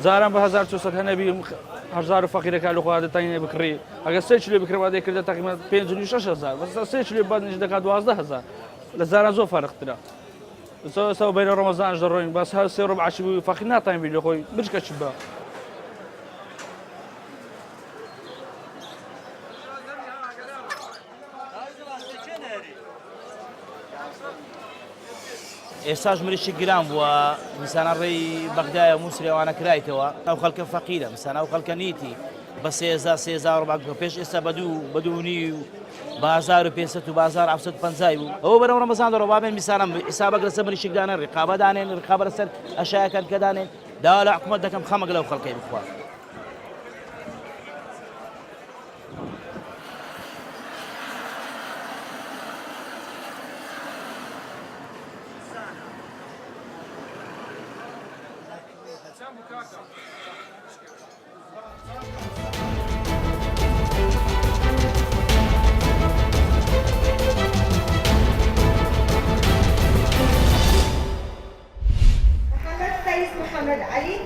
زاران به 1400 هەنەبی هەزار فەقیرەکە لە خوا دەتانینێ بکڕی ئەگەر 3 کیلۆ بکرێ کردە تقریبا 5,600 بەس 3 کیلۆ بادنج دەکات 12000 لە زاران زۆر فەرقترە سەو بەینە ڕەمەزانش دەڕۆین بەس هەر سێ ڕۆب عەشی بوو فەقیر ناتانین بی لە خۆی بچکە چ بە ئێستاش مریشی گران بووە میسانە ڕێی بەغدایە مووسێوانە کرایتەوە ئەو خەڵکە فەقیرە میسانە ئەو خەڵکە نیتی بە 3,000 پێش ئێستا بەدوونی و 1500 و 1750 بوو ئەوە بەرەو ڕەمەزان دەڕۆ بابێن میسانە حسابەک لەسەر مریشکدانە ڕقابە دانێن ڕقابە لەسەر ئەشایەکان کە دانێن داوا لە حکومەت دەکەم خەمەک لەو خەڵکەی بخوا محمد علي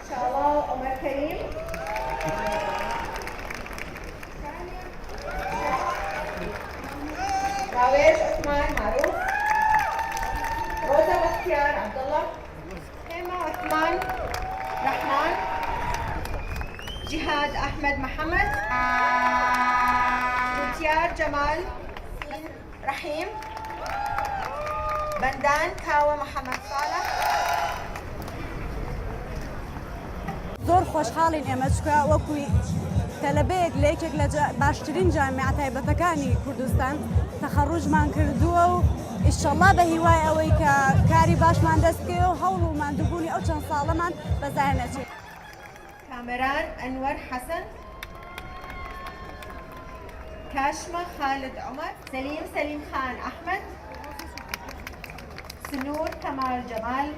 إن شاء الله عمر كريم راويش عثمان معروف روزا بختيار عبد الله هيما عثمان رحمان جهاد أحمد محمد بوتيار جمال رحيم بندان كاوة محمد صالح زۆر خۆشحاڵین ئێمە چکە وەکوی تەلەبەیەک لە یەکێک لە باشترین جامعە تایبەتەکانی کوردستان تەخەڕوجمان کردووە و ئیشەڵڵا بە هیوای ئەوەی کە کاری باشمان دەست بکەوێ و هەوڵ و ماندووبوونی ئەو چەند ساڵەمان بەزای نەچێت. كاميران أنور حسن كاشمة خالد عمر سليم خان أحمد سنور كمال جمال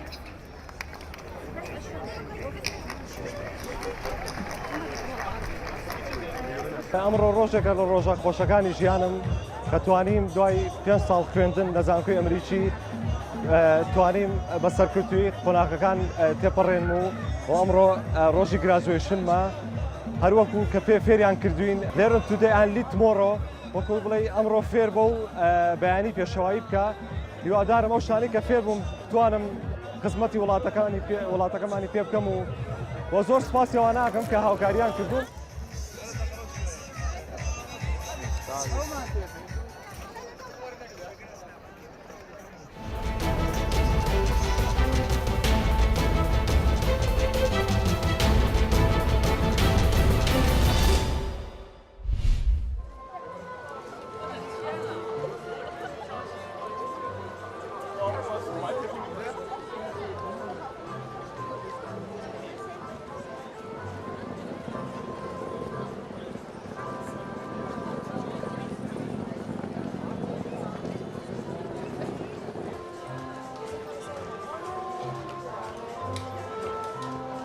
ئەمڕۆ ڕۆژێکە لە ڕۆژە خۆشەکانی ژیانم کە توانیم دوای 5 ساڵ خوێندن لە زانکۆی ئەمریکی توانیم بە سەرکەوتووی قۆناغەکان تێپەڕێن و ئەمڕۆ ڕۆژی گرازوێشنمە هەروەکو کە فێریان کردوین لێرن تودەی ئەن لیت مۆڕۆ وەکو بڵێ ئەمڕۆ فێر بە و بەیانی پێشەوایی بکە هیوادارم ئەو شانەی کە فێر بووم بتوانم خزمەتی وڵاتەکەمانی پێ بکەم و بۆ زۆر سپاسیەوە ناکەم کە هاوکاریان کردوون.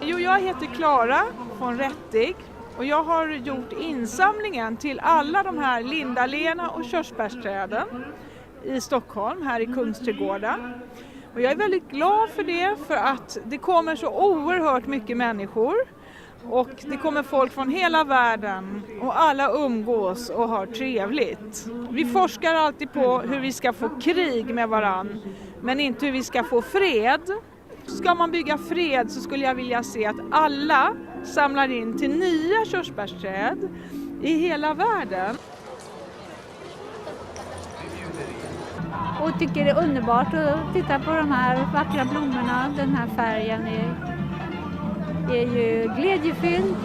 Jo, jag heter Klara von Rättig och jag har gjort insamlingen till alla de här lindalena och körsbärsträden i Stockholm, här i Kungsträdgården. Och jag är väldigt glad för det, för att det kommer så oerhört mycket människor och det kommer folk från hela världen och alla umgås och har trevligt. Vi forskar alltid på hur vi ska få krig med varann, men inte hur vi ska få fred. Ska man bygga fred så skulle jag vilja se att alla samlar in till nya körsbärsträd i hela världen. Och tycker det är underbart att titta på de här vackra blommorna. Den här färgen är ju glädjefylld.